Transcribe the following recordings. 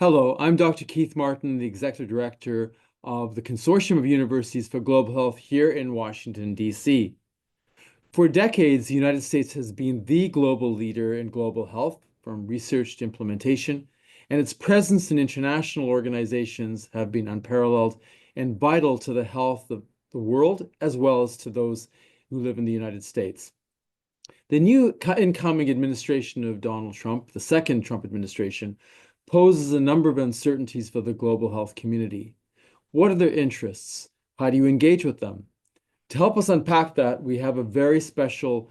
Hello, I'm Dr. Keith Martin, the Executive Director of the Consortium of Universities for Global Health here in Washington, D.C. For decades, the United States has been the global leader in global health, from research to implementation, and its presence in international organizations have been unparalleled and vital to the health of the world, as well as to those who live in the United States. The new incoming administration of Donald Trump, the second Trump administration, poses a number of uncertainties for the global health community. What are their interests? How do you engage with them? To help us unpack that, we have a very special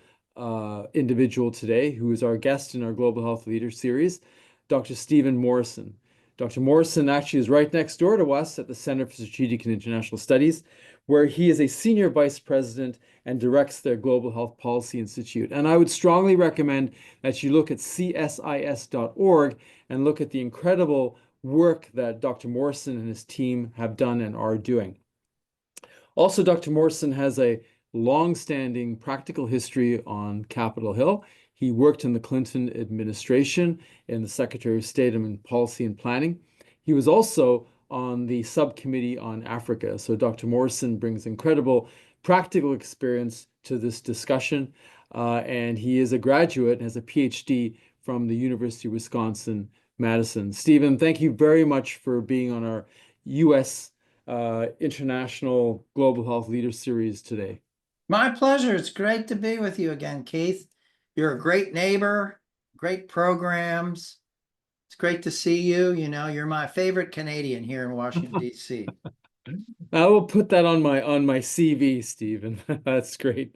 individual today who is our guest in our Global Health Leader series, Dr. Stephen Morrison. Dr. Morrison actually is right next door to us at the Center for Strategic and International Studies, where he is a senior vice president and directs their Global Health Policy Institute. And I would strongly recommend that you look at CSIS.org and look at the incredible work that Dr. Morrison and his team have done and are doing. Also, Dr. Morrison has a long-standing practical history on Capitol Hill. He worked in the Clinton administration in the Secretary of State on Policy and Planning. He was also on the subcommittee on Africa. So Dr. Morrison brings incredible practical experience to this discussion. And he is a graduate and has a PhD from the University of Wisconsin-Madison. Stephen, thank you very much for being on our U.S. International Global Health Leader Series today. My pleasure. It's great to be with you again, Keith. You're a great neighbor, great programs. It's great to see you. You know, you're my favorite Canadian here in Washington, D.C. I will put that on my CV, Stephen. That's great.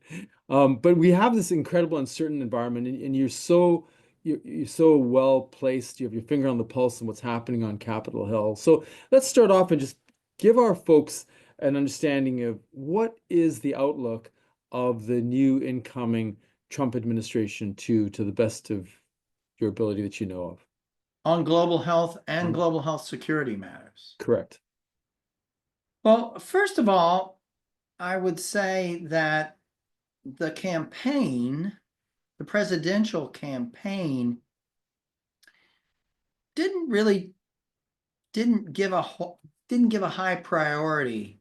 But we have this incredible uncertain environment, and you're so well placed. You have your finger on the pulse of what's happening on Capitol Hill. So let's start off and just give our folks an understanding of what is the outlook of the new incoming Trump administration to the best of your ability that you know of. On global health and global health security matters. Correct. Well, first of all, I would say that the campaign, the presidential campaign, didn't give a high priority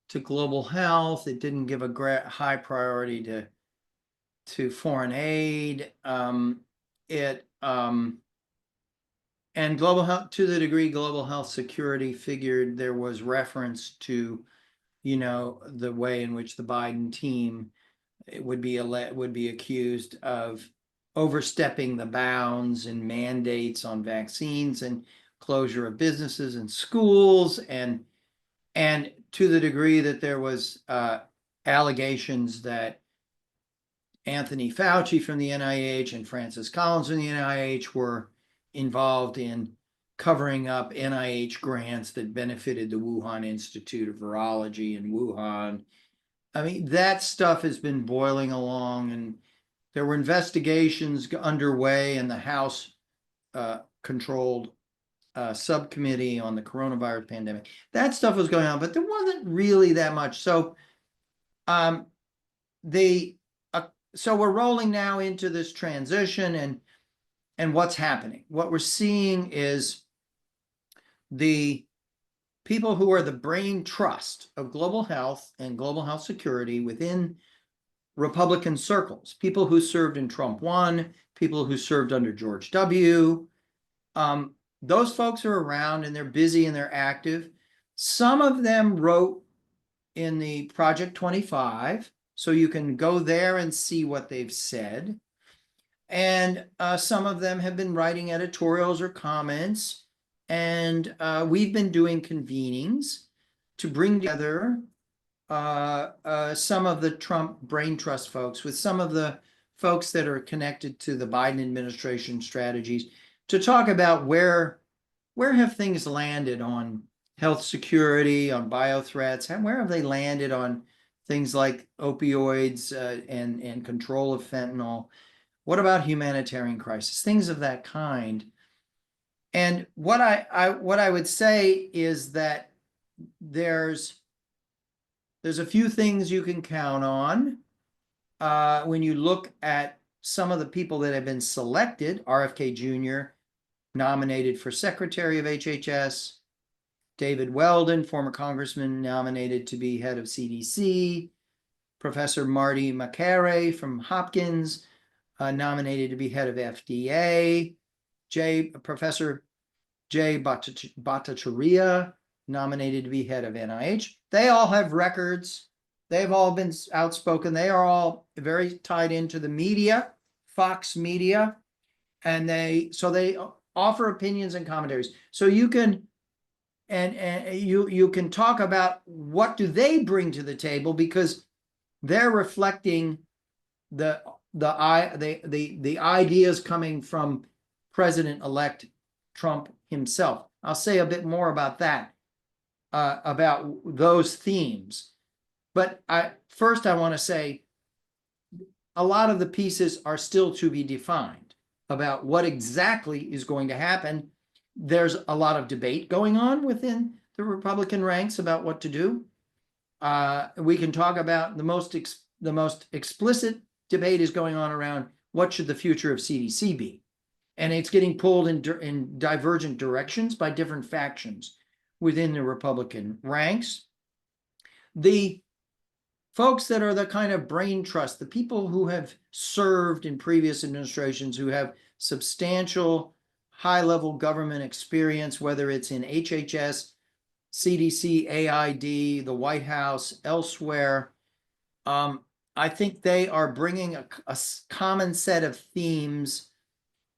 to global health. It didn't give a high priority to foreign aid. And global health, to the degree global health security figured, there was reference to, you know, the way in which the Biden team would be accused of overstepping the bounds and mandates on vaccines and closure of businesses and schools, and to the degree that there was allegations that Anthony Fauci from the NIH and Francis Collins from the NIH were involved in covering up NIH grants that benefited the Wuhan Institute of Virology in Wuhan. I mean, that stuff has been boiling along, and there were investigations underway in the House controlled subcommittee on the coronavirus pandemic. That stuff was going on, but there wasn't really that much. So so we're rolling now into this transition, and what's happening. What we're seeing is the people who are the brain trust of global health and global health security within Republican circles, people who served in Trump 1, people who served under George W. Those folks are around, and they're busy and they're active. Some of them wrote in the Project 25, so you can go there and see what they've said. And some of them have been writing editorials or comments. And we've been doing convenings to bring together some of the Trump brain trust folks with some of the folks that are connected to the Biden administration strategies to talk about where have things landed on health security, on biothreats, where have they landed on things like opioids and control of fentanyl. What about humanitarian crisis? Things of that kind. And what I would say is that there's a few things you can count on when you look at some of the people that have been selected. RFK Jr. nominated for Secretary of HHS. David Weldon, former congressman, nominated to be head of CDC. Professor Marty Makary from Hopkins, nominated to be head of FDA. Professor Jay Bhattacharya, nominated to be head of NIH. They all have records. They've all been outspoken. They are all very tied into the media, Fox Media, and they offer opinions and commentaries. So you can you can talk about what do they bring to the table, because they're reflecting the ideas coming from President-elect Trump himself. I'll say a bit more about that, about those themes. But first I want to say a lot of the pieces are still to be defined about what exactly is going to happen. There's a lot of debate going on within the Republican ranks about what to do. We can talk about the most explicit debate is going on around what should the future of CDC be. And it's getting pulled in divergent directions by different factions within the Republican ranks. The folks that are the kind of brain trust, the people who have served in previous administrations, who have substantial high-level government experience, whether it's in HHS, CDC, AID, the White House, elsewhere, I think they are bringing a common set of themes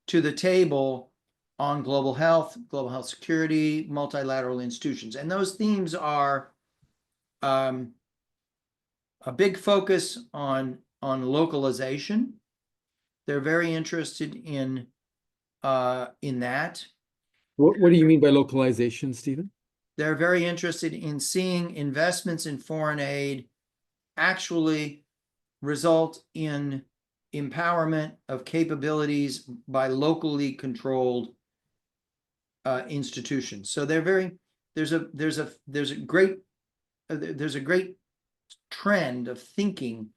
to the table on global health security, multilateral institutions. And those themes are a big focus on localization. They're very interested in that. What do you mean by localization, Stephen? They're very interested in seeing investments in foreign aid actually result in empowerment of capabilities by locally controlled institutions. So they're very there's a great trend of thinking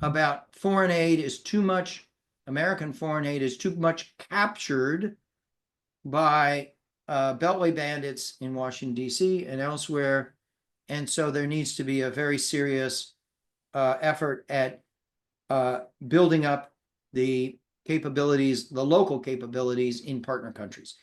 about foreign aid is too much, American foreign aid is too much captured by Beltway bandits in Washington, D.C. and elsewhere. And so there needs to be a very serious effort at building up the capabilities, the local capabilities in partner countries.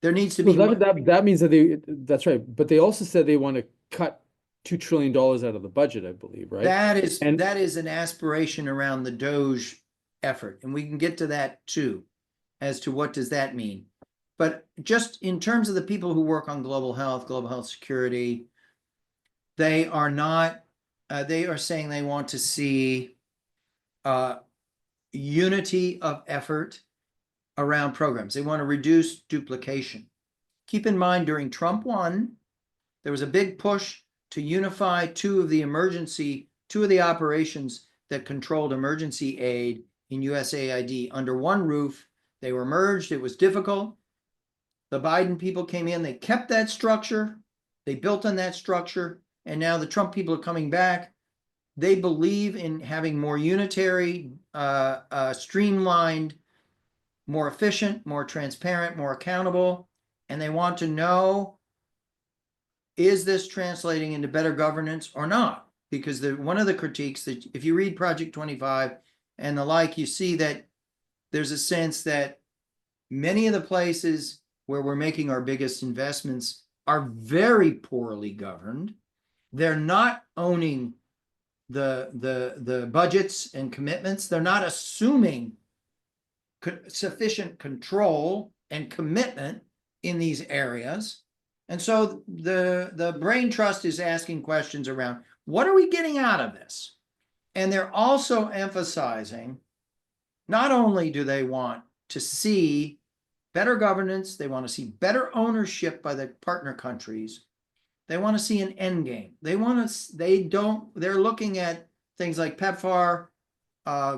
There needs to be that means that that's right. But they also said they want to cut $2 trillion out of the budget, I believe, right? That is an aspiration around the DOGE effort, and we can get to that too, as to what does that mean. But just in terms of the people who work on global health security, they are not. They are saying they want to see unity of effort around programs. They want to reduce duplication. Keep in mind, during Trump 1, there was a big push to unify two of the operations that controlled emergency aid in USAID under one roof. They were merged. It was difficult. The Biden people came in. They kept that structure. They built on that structure. And now the Trump people are coming back. They believe in having more unitary, streamlined, more efficient, more transparent, more accountable. And they want to know, is this translating into better governance or not? Because one of the critiques that if you read Project 25 and the like, you see that there's a sense that many of the places where we're making our biggest investments are very poorly governed. They're not owning the budgets and commitments. They're not assuming sufficient control and commitment in these areas. And so the brain trust is asking questions around, what are we getting out of this? And they're also emphasizing, not only do they want to see better governance, they want to see better ownership by the partner countries. They want to see an end game. They're looking at things like PEPFAR,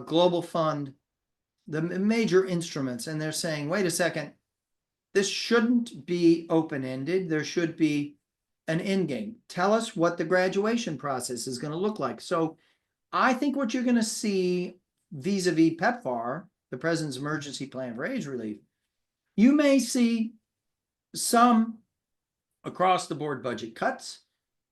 Global Fund, the major instruments, and they're saying, wait a second, this shouldn't be open-ended. There should be an end game. Tell us what the graduation process is going to look like. So I think what you're going to see vis-a-vis PEPFAR, the President's Emergency Plan for AIDS Relief, you may see some across the board budget cuts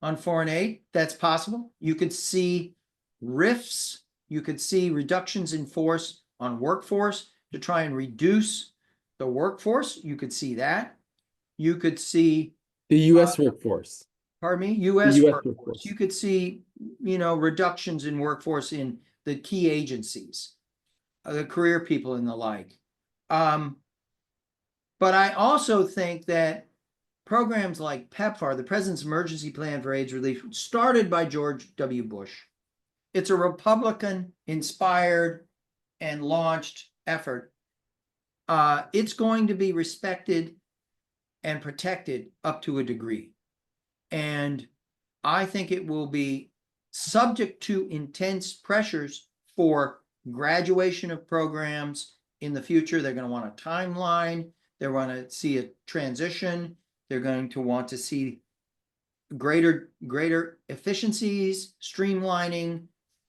on foreign aid. That's possible. You could see rifts. You could see reductions in force on workforce to try and reduce the workforce. You could see that. You could see The U.S. workforce. pardon me, The U.S. U.S. workforce. workforce. You could see, reductions in workforce in the key agencies, the career people and the like. But I also think that programs like PEPFAR, the President's Emergency Plan for AIDS Relief, started by George W. Bush. It's a Republican-inspired and launched effort. It's going to be respected and protected up to a degree. And I think it will be subject to intense pressures for graduation of programs in the future. They're going to want a timeline. They're going to see a transition. They're going to want to see greater efficiencies, streamlining,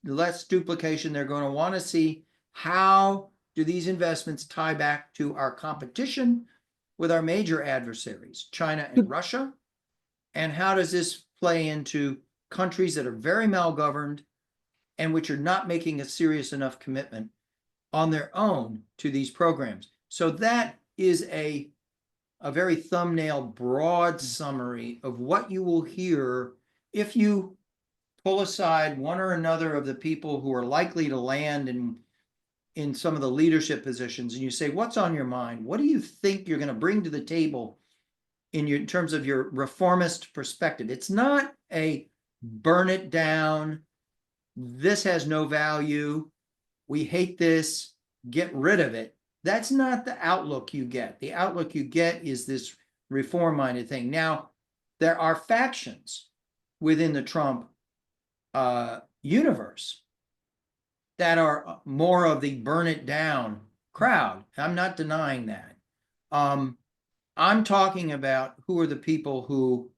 less duplication. They're going to want to see how do these investments tie back to our competition with our major adversaries, China and Russia? And how does this play into countries that are very malgoverned and which are not making a serious enough commitment on their own to these programs? So that is a very thumbnail, broad summary of what you will hear if you pull aside one or another of the people who are likely to land in some of the leadership positions, and you say, what's on your mind? What do you think you're going to bring to the table in terms of your reformist perspective? It's not a burn it down, this has no value, we hate this, get rid of it. That's not the outlook you get. The outlook you get is this reform-minded thing. Now, there are factions within the Trump universe that are more of the burn it down crowd. I'm not denying that. I'm talking about who are the people who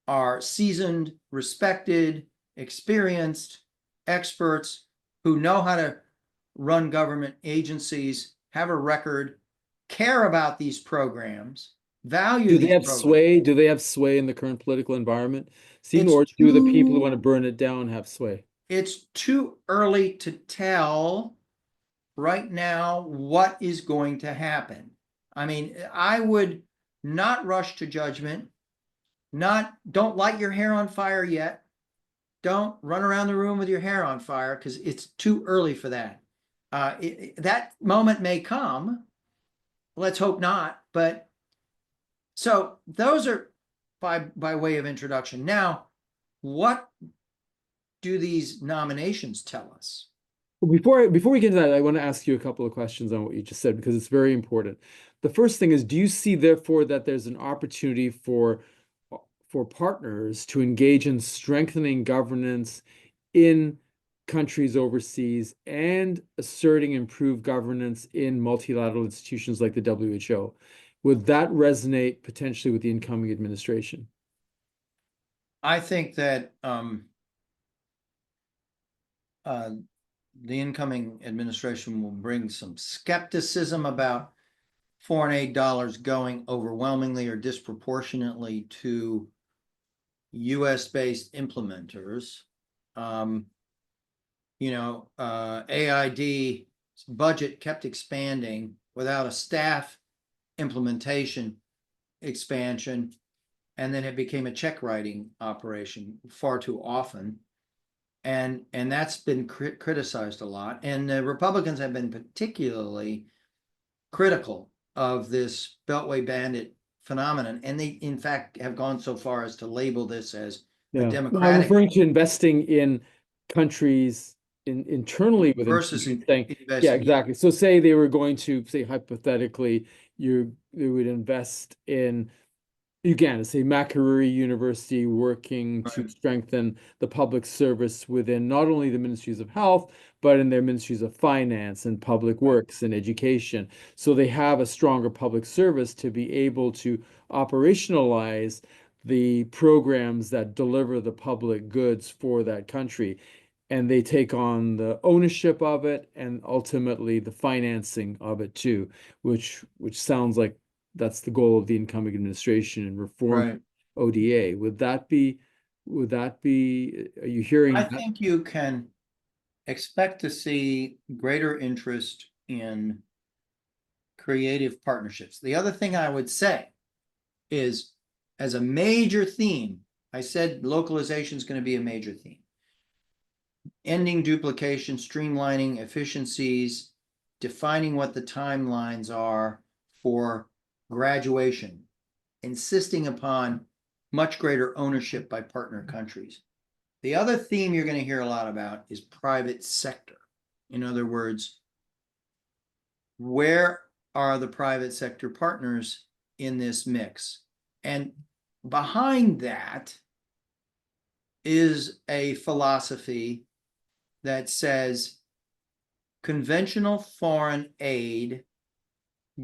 are seasoned, respected, experienced, experts who know how to run government agencies, have a record, care about these programs, value Do they these have programs. sway? Do they have sway in the current political environment, Stephen, It's or do the people who too- want to burn it down have sway? It's too early to tell right now what is going to happen. I mean, I would not rush to judgment. Don't light your hair on fire yet. Don't run around the room with your hair on fire because it's too early for that. That moment may come. Let's hope not. But so those are by way of introduction. Now, what do these nominations tell us? Before we get to that, I want to ask you a couple of questions on what you just said because it's very important. The first thing is, do you see therefore that there's an opportunity for partners to engage in strengthening governance in countries overseas and asserting improved governance in multilateral institutions like the WHO? Would that resonate potentially with the incoming administration? I think that the incoming administration will bring some skepticism about foreign aid dollars going overwhelmingly or disproportionately to US-based implementers. AID's budget kept expanding without a staff implementation expansion, and then it became a check writing operation far too often. And that's been criticized a lot. And the Republicans have been particularly critical of this Beltway bandit phenomenon. And they, in fact, have gone so far as to label this as a I'm democratic referring to investing in countries internally within versus countries, saying, yeah, investing. exactly. So say they were going to, say hypothetically, they would invest in Uganda, say Makerere University, working to Right. strengthen the public service within not only the ministries of health, but in their ministries of finance and public works and education. So they have a stronger public service to be able to operationalize the programs that deliver the public goods for that country. And they take on the ownership of it and ultimately the financing of it too, which sounds like that's the goal of the incoming administration and reform Right. ODA. Are you hearing I that? think you can expect to see greater interest in creative partnerships. The other thing I would say is, as a major theme, I said localization is going to be a major theme. Ending duplication, streamlining efficiencies, defining what the timelines are for graduation, insisting upon much greater ownership by partner countries. The other theme you're going to hear a lot about is private sector. In other words, where are the private sector partners in this mix? And behind that is a philosophy that says conventional foreign aid,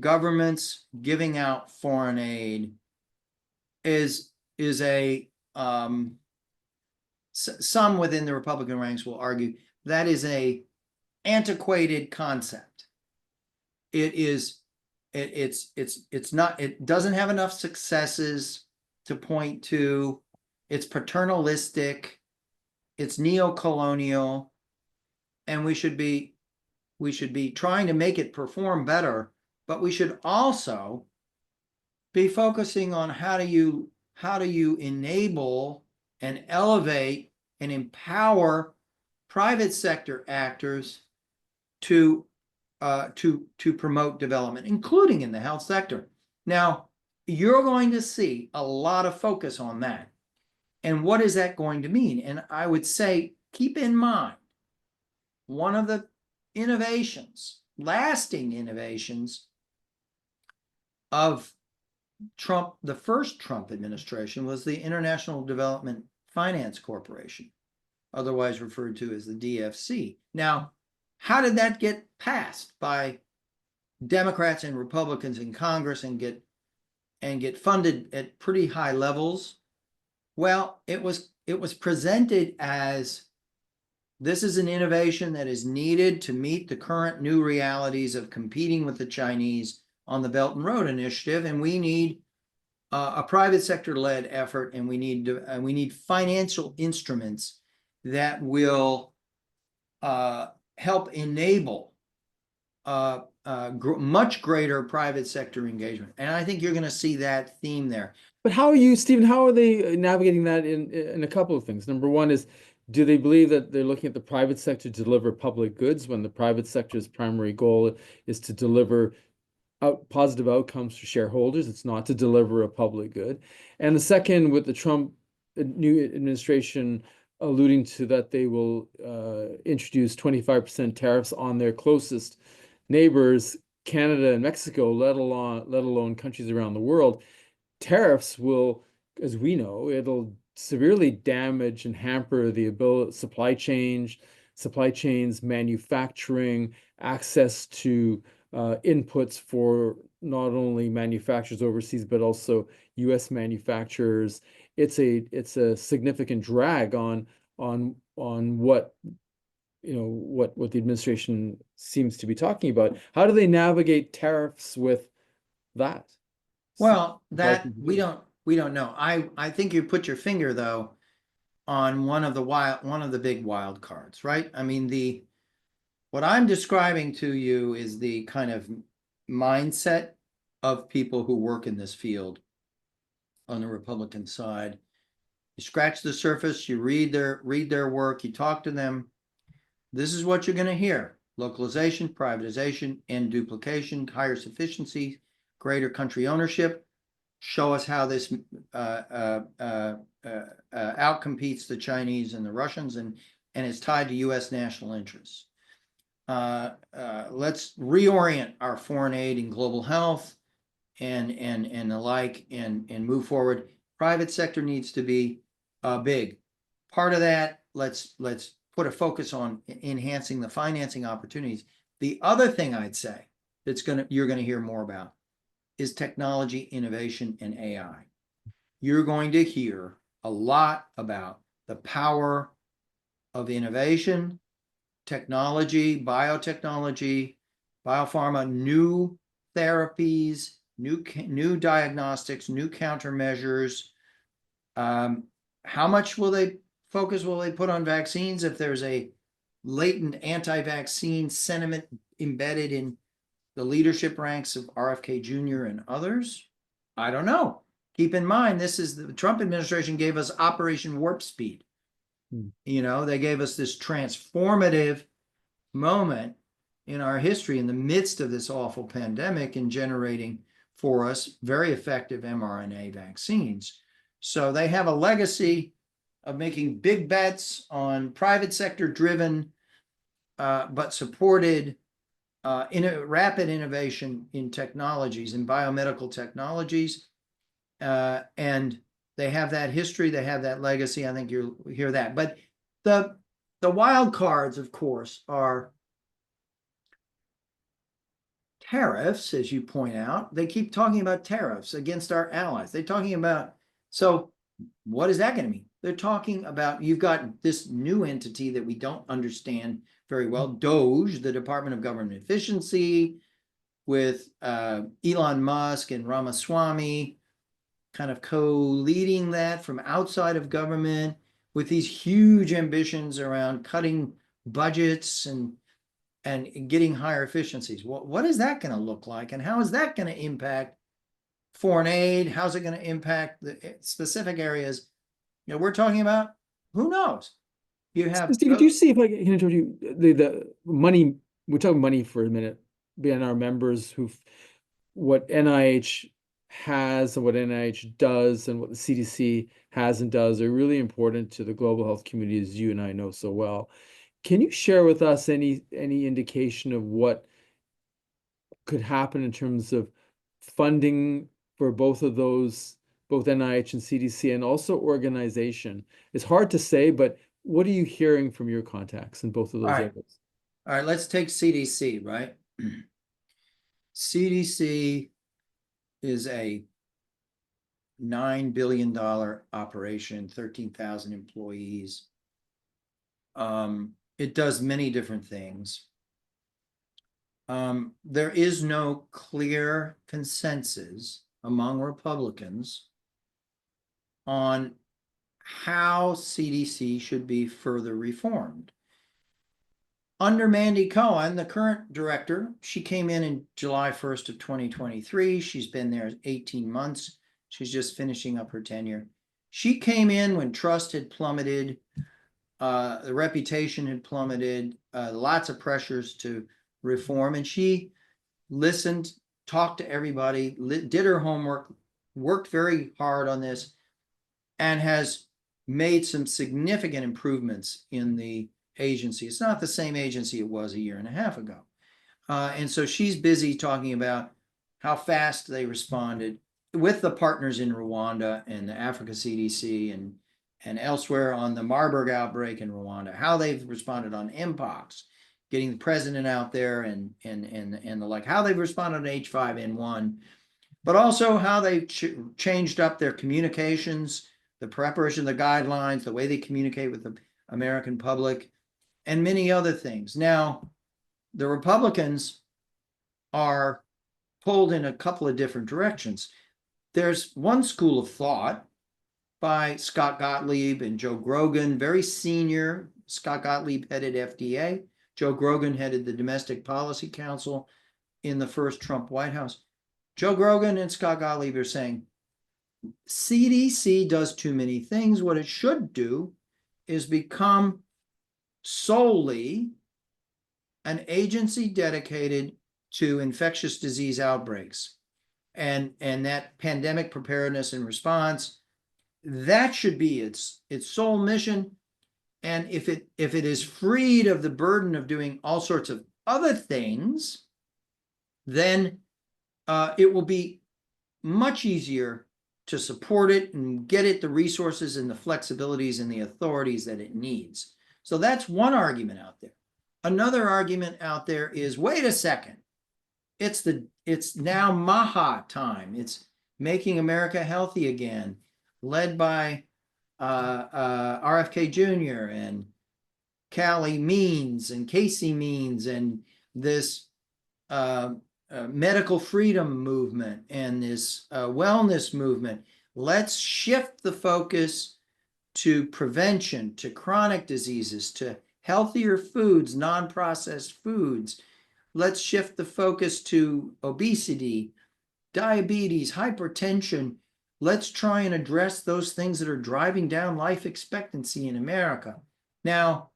governments giving out foreign aid, is a some within the Republican ranks will argue that is a antiquated concept. It's not, it doesn't have enough successes to point to. It's paternalistic, it's neo-colonial, and we should be trying to make it perform better, but we should also be focusing on how do you enable and elevate and empower private sector actors to promote development, including in the health sector. Now, you're going to see a lot of focus on that. And what is that going to mean? And I would say, keep in mind, one of the innovations, lasting innovations of Trump, the first Trump administration, was the International Development Finance Corporation, otherwise referred to as the DFC. Now, how did that get passed by Democrats and Republicans in Congress and get funded at pretty high levels? Well, it was presented as, this is an innovation that is needed to meet the current new realities of competing with the Chinese on the Belt and Road Initiative, and we need a private sector-led effort, and we need financial instruments that will help enable much greater private sector engagement. And I think you're going to see that theme there. But how are you, Stephen, how are they navigating that in a couple of things? Number one is, do they believe that they're looking at the private sector to deliver public goods when the private sector's primary goal is to deliver positive outcomes for shareholders? It's not to deliver a public good. And the second, with the Trump new administration alluding to that they will introduce 25% tariffs on their closest neighbors, Canada and Mexico, let alone countries around the world. Tariffs will, as we know, it'll severely damage and hamper the ability, supply chains, manufacturing, access to inputs for not only manufacturers overseas, but also U.S. manufacturers. It's a significant drag on what what the administration seems to be talking about. How do they navigate tariffs with that? Well, that we don't know. I think you put your finger though on one of the big wild cards, right? I mean, what I'm describing to you is the kind of mindset of people who work in this field on the Republican side. You scratch the surface, you read their work, you talk to them. This is what you're going to hear: localization, privatization, end duplication, higher sufficiency, greater country ownership. Show us how this outcompetes the Chinese and the Russians, and is tied to U.S. national interests. Let's reorient our foreign aid and global health and the like, and move forward. Private sector needs to be big. Part of that, let's put a focus on enhancing the financing opportunities. The other thing I'd say you're gonna hear more about is technology, innovation, and AI. You're going to hear a lot about the power of innovation, technology, biotechnology, biopharma, new therapies, new diagnostics, new countermeasures. How much will they put on vaccines if there's a latent anti-vaccine sentiment embedded in the leadership ranks of RFK Jr. and others? I don't know. Keep in mind, this is the Trump administration gave us Operation Warp Speed. You know, they gave us this transformative moment in our history in the midst of this awful pandemic in generating for us very effective mRNA vaccines. So they have a legacy of making big bets on private sector driven, but supported rapid innovation in technologies, in biomedical technologies. And they have that history, they have that legacy. I think you'll hear that. But the wild cards, of course, are tariffs, as you point out. They keep talking about tariffs against our allies. They're talking about, so what is that going to mean? They're talking about, you've got this new entity that we don't understand very well, DOGE, the Department of Government Efficiency, with Elon Musk and Ramaswamy kind of co-leading that from outside of government with these huge ambitions around cutting budgets and getting higher efficiencies. What is that going to look like? And how is that going to impact foreign aid? How's it going to impact the specific areas we're talking about? Who knows? You have Steve, do you see, if I can interrupt you, the money, we're talking money for a minute, being our members what NIH has and what NIH does and what the CDC has and does are really important to the global health community, as you and I know so well. Can you share with us any indication of what could happen in terms of funding for both of those, both NIH and CDC, and also organization? It's hard to say, but what are you hearing from your contacts in both of those areas? All right, let's take CDC, right? CDC is a $9 billion operation, 13,000 employees. It does many different things. There is no clear consensus among Republicans on how CDC should be further reformed. Under Mandy Cohen, the current director, she came in July 1st of 2023. She's been there 18 months. She's just finishing up her tenure. She came in when trust had plummeted, the reputation had plummeted, lots of pressures to reform, and she listened, talked to everybody, did her homework, worked very hard on this, and has made some significant improvements in the agency. It's not the same agency it was a year and a half ago. And so she's busy talking about how fast they responded with the partners in Rwanda and the Africa CDC and elsewhere on the Marburg outbreak in Rwanda, how they've responded on Mpox, getting the president out there and the like, how they've responded on H5N1, but also how they've changed up their communications, the preparation of the guidelines, the way they communicate with the American public, and many other things. Now, the Republicans are pulled in a couple of different directions. There's one school of thought by Scott Gottlieb and Joe Grogan, very senior. Scott Gottlieb headed FDA. Joe Grogan headed the Domestic Policy Council in the first Trump White House. Joe Grogan and Scott Gottlieb are saying, CDC does too many things. What it should do is become solely an agency dedicated to infectious disease outbreaks and that pandemic preparedness and response. That should be its sole mission. And if it is freed of the burden of doing all sorts of other things, then it will be much easier to support it and get it the resources and the flexibilities and the authorities that it needs. So that's one argument out there. Another argument out there is, wait a second, it's now MAHA time. It's making America healthy again, led by RFK Jr. and Callie Means and Casey Means and this medical freedom movement and this wellness movement. Let's shift the focus to prevention, to chronic diseases, to healthier foods, non-processed foods. Let's shift the focus to obesity, diabetes, hypertension. Let's try and address those things that are driving down life expectancy in America. Now,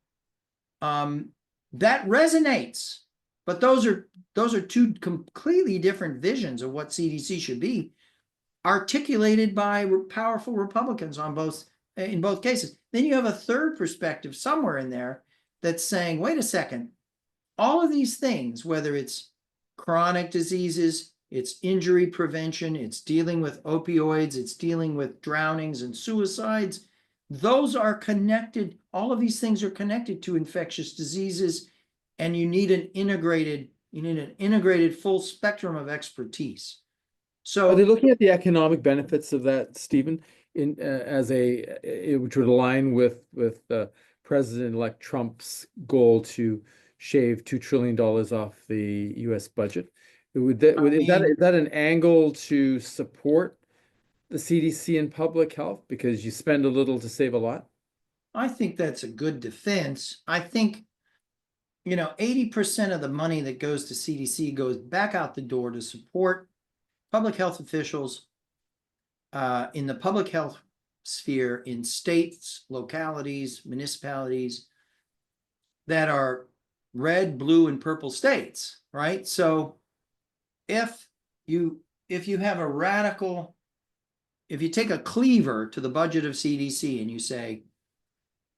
that resonates, but those are two completely different visions of what CDC should be, articulated by powerful Republicans in both cases. Then you have a third perspective somewhere in there that's saying, wait a second, all of these things, whether it's chronic diseases, it's injury prevention, it's dealing with opioids, it's dealing with drownings and suicides, those are connected. All of these things are connected to infectious diseases, and you need an integrated full spectrum of expertise. Are they So looking at the economic benefits of that, Stephen, which would align with President-elect Trump's goal to shave $2 trillion off the U.S. budget? Is that an angle to support the CDC and public health because you spend a little to save a lot? I think that's a good defense. I think 80% of the money that goes to CDC goes back out the door to support public health officials in the public health sphere in states, localities, municipalities that are red, blue, and purple states, right? So if you have a radical, if you take a cleaver to the budget of CDC and you say,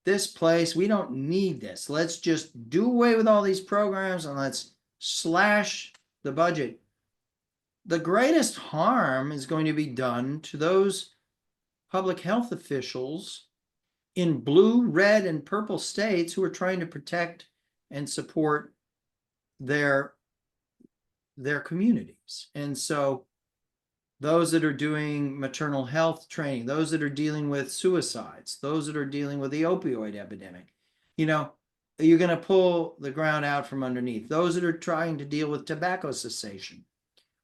this place, we don't need this. Let's just do away with all these programs and let's slash the budget. The greatest harm is going to be done to those public health officials in blue, red, and purple states who are trying to protect and support their communities. And so those that are doing maternal health training, those that are dealing with suicides, those that are dealing with the opioid epidemic, you're going to pull the ground out from underneath. Those that are trying to deal with tobacco cessation,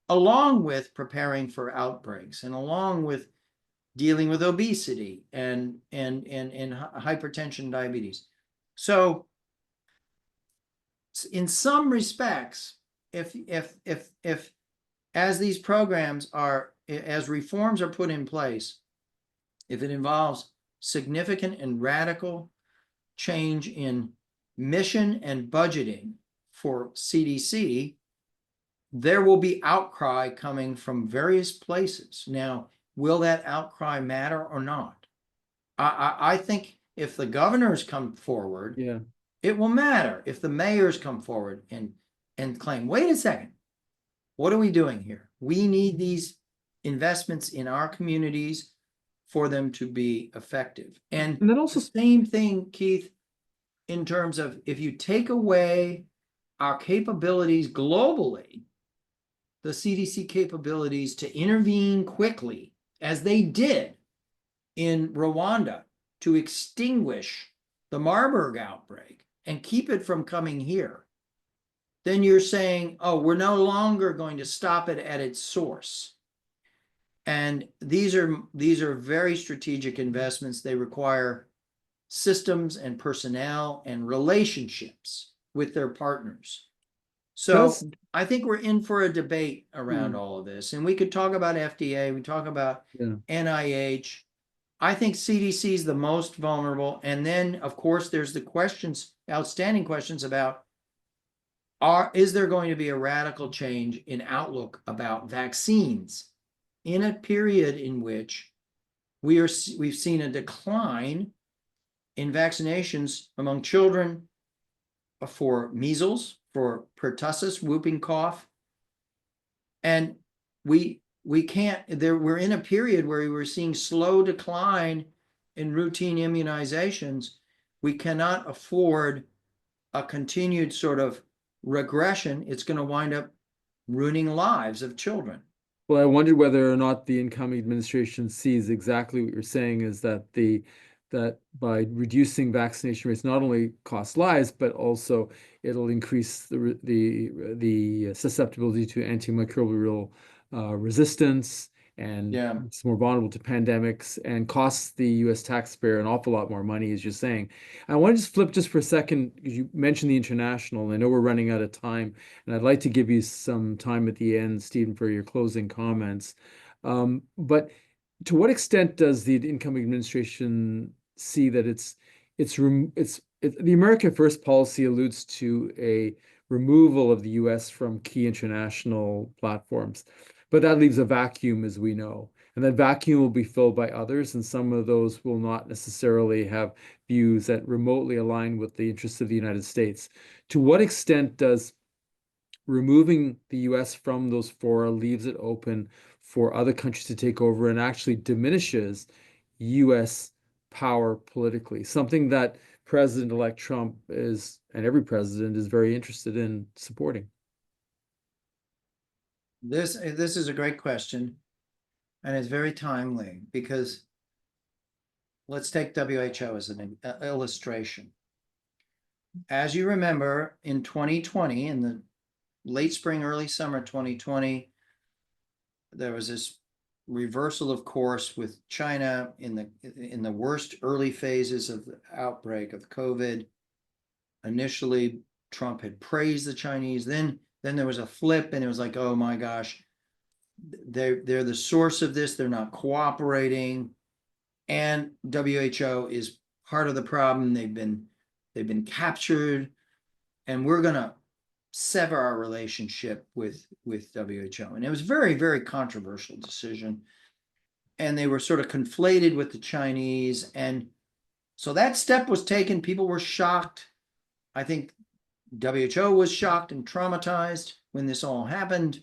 along with preparing for outbreaks and along with dealing with obesity and hypertension, diabetes. So in some respects, if as these programs as reforms are put in place, if it involves significant and radical change in mission and budgeting for CDC, there will be outcry coming from various places. Now, will that outcry matter or not? I think if the governors come forward, it will matter. If the mayors come forward and claim, wait a second, what are we doing here? We need these investments in our communities for them to be effective. And then also the same thing, Keith, in terms of if you take away our capabilities globally, the CDC capabilities to intervene quickly, as they did in Rwanda to extinguish the Marburg outbreak and keep it from coming here, then you're saying, oh, we're no longer going to stop it at its source. And these are very strategic investments. They require systems and personnel and relationships with their partners. So I think we're in for a debate around all of this. And we could talk about FDA, we talk about NIH. I think CDC is the most vulnerable. And then, of course, there's the outstanding questions about, is there going to be a radical change in outlook about vaccines in a period in which we've seen a decline in vaccinations among children for measles, for pertussis, whooping cough. And we're in a period where we're seeing slow decline in routine immunizations. We cannot afford a continued sort of regression. It's going to wind up ruining lives of children. Well, I wondered whether or not the incoming administration sees exactly what you're saying, is that the that by reducing vaccination rates not only cost lives, but also it'll increase the susceptibility to antimicrobial resistance, and Yeah. it's more vulnerable to pandemics and costs the U.S. taxpayer an awful lot more money, as you're saying. I want to just flip just for a second, because you mentioned the international, and I know we're running out of time, and I'd like to give you some time at the end, Stephen, for your closing comments. But to what extent does the incoming administration see that the America First policy alludes to a removal of the U.S. from key international platforms, but that leaves a vacuum, as we know, and that vacuum will be filled by others, and some of those will not necessarily have views that remotely align with the interests of the United States. To what extent does removing the US from those fora leaves it open for other countries to take over and actually diminishes US power politically, something that President-elect Trump is, and every president is very interested in supporting? This is a great question, and it's very timely, because let's take WHO as an illustration. As you remember, in 2020, in the late spring, early summer 2020, there was this reversal of course with China in the worst early phases of the outbreak of COVID. Initially, Trump had praised the Chinese. Then there was a flip, and it was like, oh my gosh, they're the source of this. They're not cooperating, and WHO is part of the problem. They've been captured, and we're gonna sever our relationship with WHO. And it was very, very controversial decision. And they were sort of conflated with the Chinese. And so that step was taken. People were shocked. I think WHO was shocked and traumatized when this all happened.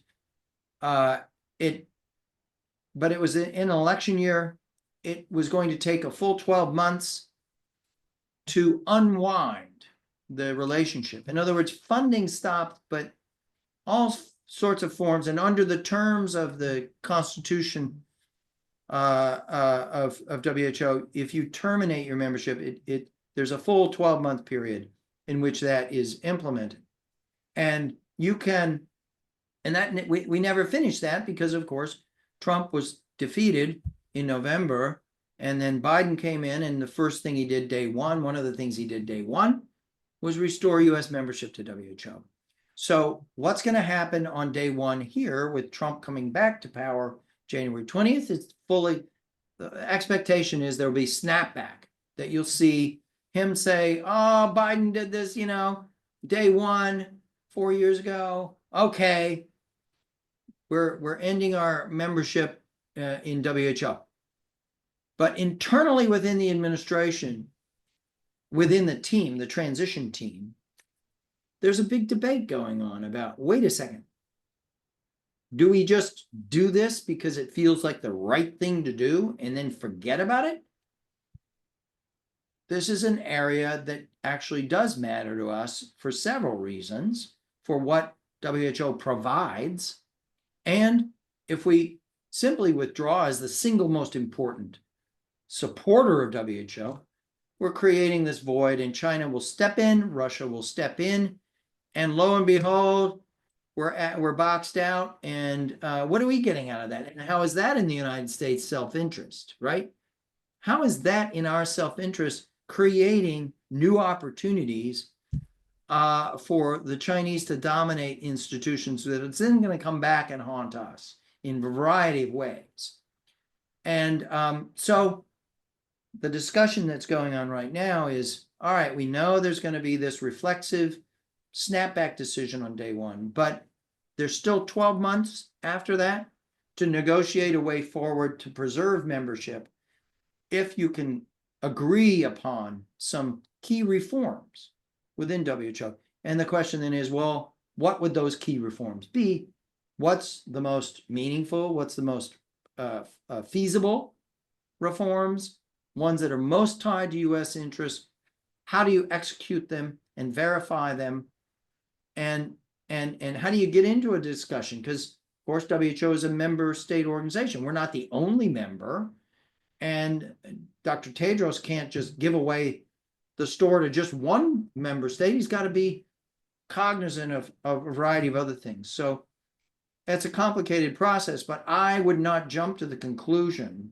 But it was in an election year. It was going to take a full 12 months to unwind the relationship. In other words, funding stopped, but all sorts of forms, and under the terms of the Constitution of WHO, if you terminate your membership, there's a full 12-month period in which that is implemented. And you can, and that we never finished that, because of course Trump was defeated in November, and then Biden came in, and the first thing he did day one, one of the things he did day one, was restore US membership to WHO. So what's going to happen on day one here with Trump coming back to power January 20th is the expectation is there'll be snapback, that you'll see him say, oh, Biden did this, day one, 4 years ago. Okay, we're ending our membership in WHO. But internally within the administration, within the team, the transition team, there's a big debate going on about, wait a second, do we just do this because it feels like the right thing to do and then forget about it? This is an area that actually does matter to us for several reasons, for what WHO provides. And if we simply withdraw as the single most important supporter of WHO, we're creating this void, and China will step in, Russia will step in, and lo and behold, we're boxed out. And what are we getting out of that? And how is that in the United States self-interest, right? How is that in our self-interest creating new opportunities for the Chinese to dominate institutions that it's then going to come back and haunt us in a variety of ways? And so the discussion that's going on right now is, all right, we know there's going to be this reflexive snapback decision on day one, but there's still 12 months after that to negotiate a way forward to preserve membership if you can agree upon some key reforms within WHO. And the question then is, well, what would those key reforms be? What's the most meaningful? What's the most feasible reforms? Ones that are most tied to US interests? How do you execute them and verify them? And how do you get into a discussion? Because of course WHO is a member state organization. We're not the only member, And Dr. Tedros can't just give away the store to just one member state. He's got to be cognizant of a variety of other things. So it's a complicated process, but I would not jump to the conclusion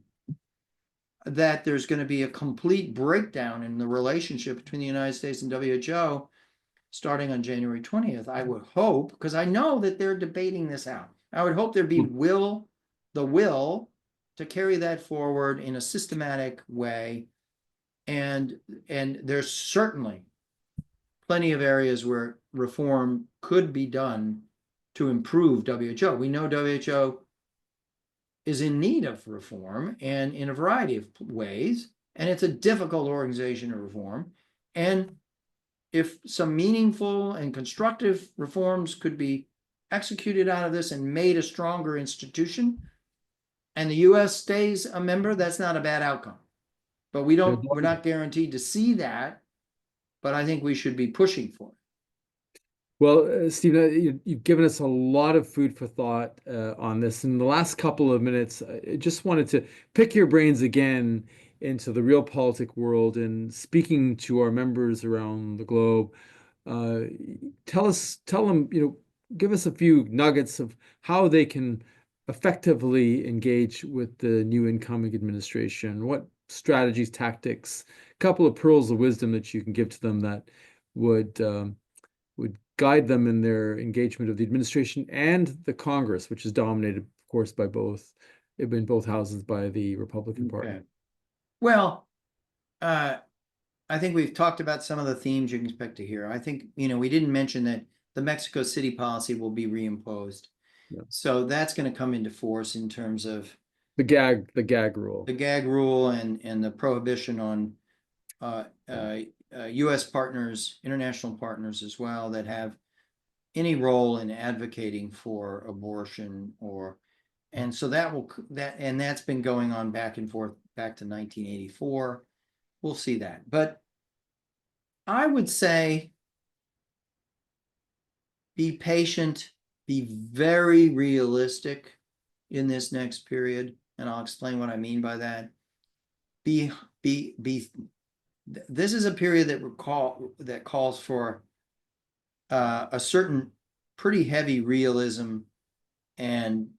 that there's going to be a complete breakdown in the relationship between the United States and WHO starting on January 20th. I would hope, because I know that they're debating this out. I would hope there'd be the will to carry that forward in a systematic way. And there's certainly plenty of areas where reform could be done to improve WHO. We know WHO is in need of reform, and in a variety of ways, and it's a difficult organization to reform. And if some meaningful and constructive reforms could be executed out of this and made a stronger institution, and the US stays a member, that's not a bad outcome. But we're not guaranteed to see that, but I think we should be pushing for it. Well, Stephen, you've given us a lot of food for thought on this. In the last couple of minutes, I just wanted to pick your brains again into the realpolitik world and speaking to our members around the globe. Tell them, give us a few nuggets of how they can effectively engage with the new incoming administration. What strategies, tactics, a couple of pearls of wisdom that you can give to them that would guide them in their engagement of the administration and the Congress, which is dominated, of course, by in both houses by the Republican Party. Well, I think we've talked about some of the themes you can expect to hear. I think, we didn't mention that the Mexico City policy will be reimposed. Yeah. So that's going to come into force in terms of the gag rule, and the prohibition on U.S. partners, international partners as well, that have any role in advocating for abortion and so that's been going on back and forth back to 1984. We'll see that. But I would say be patient, be very realistic in this next period, and I'll explain what I mean by that. This is a period that calls for a certain pretty heavy realism and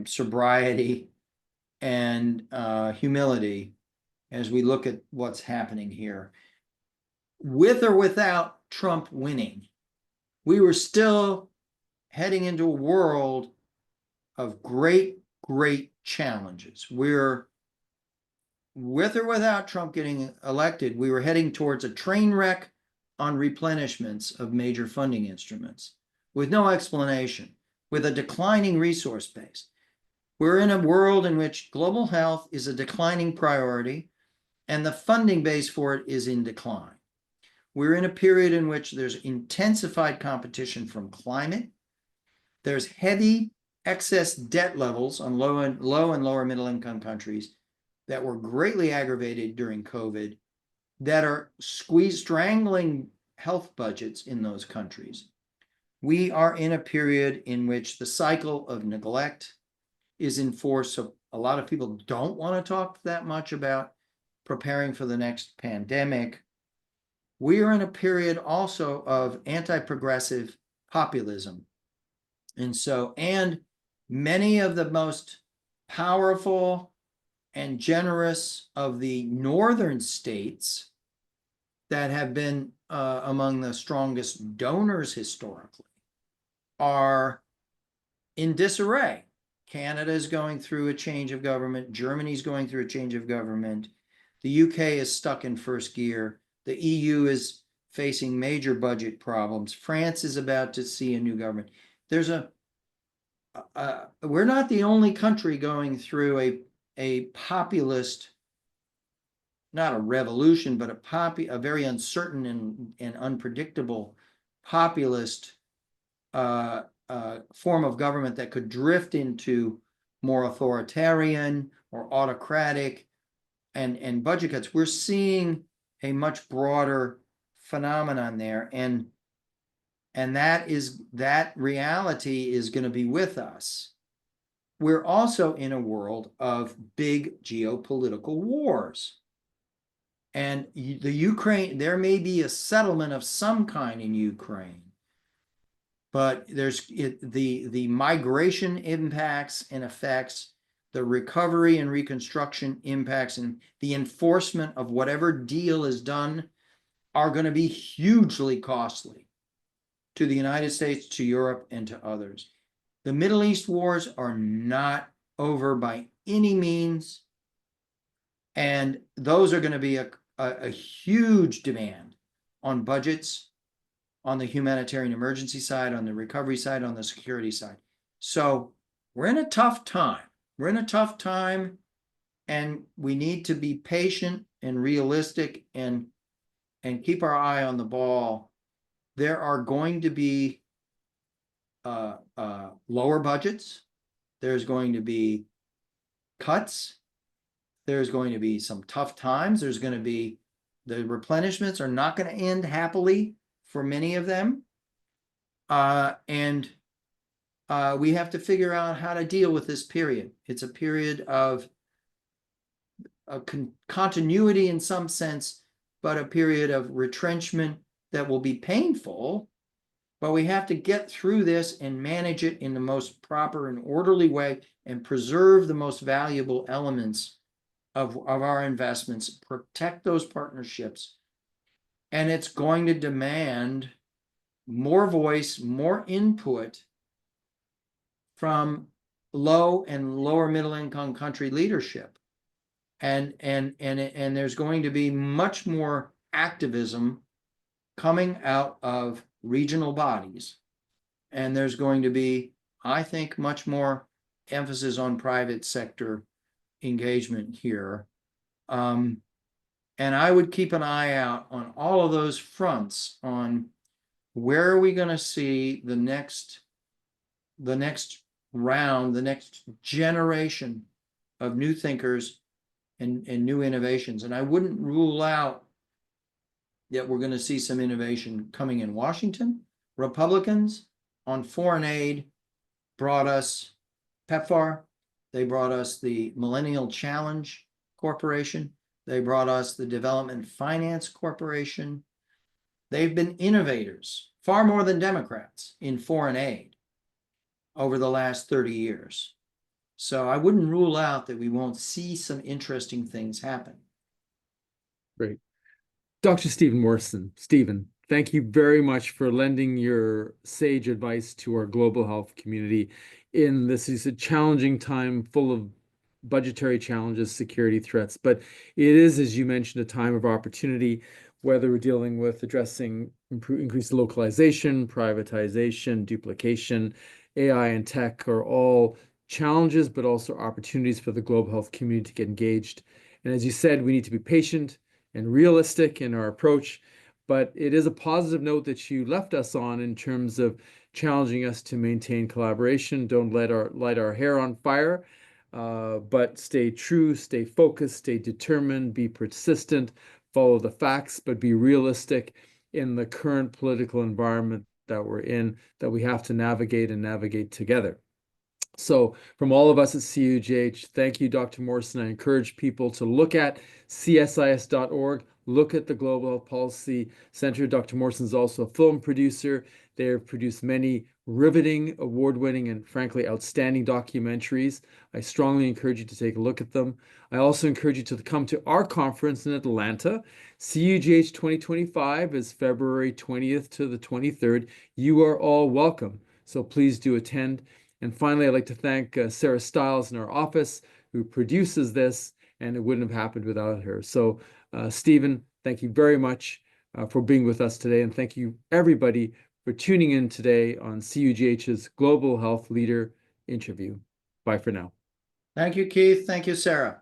sobriety and humility as we look at what's happening here. With or without Trump winning, we were still heading into a world of great challenges. We're, with or without Trump getting elected, we were heading towards a train wreck on replenishments of major funding instruments with no explanation, with a declining resource base. We're in a world in which global health is a declining priority and the funding base for it is in decline. We're in a period in which there's intensified competition from climate. There's heavy excess debt levels on low and lower middle income countries that were greatly aggravated during COVID, that are strangling health budgets in those countries. We are in a period in which the cycle of neglect is in force. So a lot of people don't want to talk that much about preparing for the next pandemic. We are in a period also of anti-progressive populism. And many of the most powerful and generous of the northern states that have been among the strongest donors historically are in disarray. Canada is going through a change of government. Germany's going through a change of government. The UK is stuck in first gear. The EU is facing major budget problems. France is about to see a new government. There's we're not the only country going through a populist, not a revolution, but a very uncertain and unpredictable populist form of government that could drift into more authoritarian or autocratic and budget cuts. We're seeing a much broader phenomenon there, and that reality is going to be with us we're also in a world of big geopolitical wars. And the Ukraine, there may be a settlement of some kind in Ukraine, but there's the migration impacts and effects, the recovery and reconstruction impacts, and the enforcement of whatever deal is done are going to be hugely costly to the United States, to Europe, and to others. The Middle East wars are not over by any means, and those are going to be a huge demand on budgets, on the humanitarian emergency side, on the recovery side, on the security side. So we're in a tough time. We're in a tough time, and we need to be patient and realistic and keep our eye on the ball. There are going to be lower budgets. There's going to be cuts. There's going to be some tough times. There's going to be, the replenishments are not going to end happily for many of them. And we have to figure out how to deal with this period. It's a period of continuity in some sense, but a period of retrenchment that will be painful. But we have to get through this and manage it in the most proper and orderly way and preserve the most valuable elements of our investments, protect those partnerships. And it's going to demand more voice, more input from low and lower middle income country leadership. And there's going to be much more activism coming out of regional bodies. And there's going to be, I think, much more emphasis on private sector engagement here. And I would keep an eye out on all of those fronts on where are we going to see the next round, the next generation of new thinkers and new innovations. And I wouldn't rule out that we're going to see some innovation coming in Washington. Republicans on foreign aid brought us PEPFAR. They brought us the Millennial Challenge Corporation. They brought us the Development Finance Corporation. They've been innovators, far more than Democrats, in foreign aid over the last 30 years. So I wouldn't rule out that we won't see some interesting things happen. Great. Dr. Stephen Morrison. Stephen, thank you very much for lending your sage advice to our global health community in this is a challenging time full of budgetary challenges, security threats, but it is, as you mentioned, a time of opportunity, whether we're dealing with addressing increased localization, privatization, duplication, AI and tech are all challenges, but also opportunities for the global health community to get engaged. And as you said, we need to be patient and realistic in our approach, but it is a positive note that you left us on in terms of challenging us to maintain collaboration. Don't light our hair on fire, but stay true, stay focused, stay determined, be persistent, follow the facts, but be realistic in the current political environment that we're in, that we have to navigate and navigate together. So from all of us at CUGH, thank you, Dr. Morrison. I encourage people to look at CSIS.org, look at the Global Health Policy Center. Dr. Morrison is also a film producer. They have produced many riveting, award-winning, and frankly, outstanding documentaries. I strongly encourage you to take a look at them. I also encourage you to come to our conference in Atlanta. CUGH 2025 is February 20th to the 23rd. You are all welcome, so please do attend. And finally, I'd like to thank Sarah Stiles in our office, who produces this, and it wouldn't have happened without her. So, Stephen, thank you very much for being with us today, and thank you, everybody, for tuning in today on CUGH's Global Health Leader Interview. Bye for now. Thank you, Keith. Thank you, Sarah.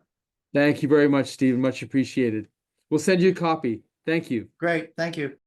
Thank you very much, Stephen. Much appreciated. We'll send you a copy. Thank you. Great. Thank you.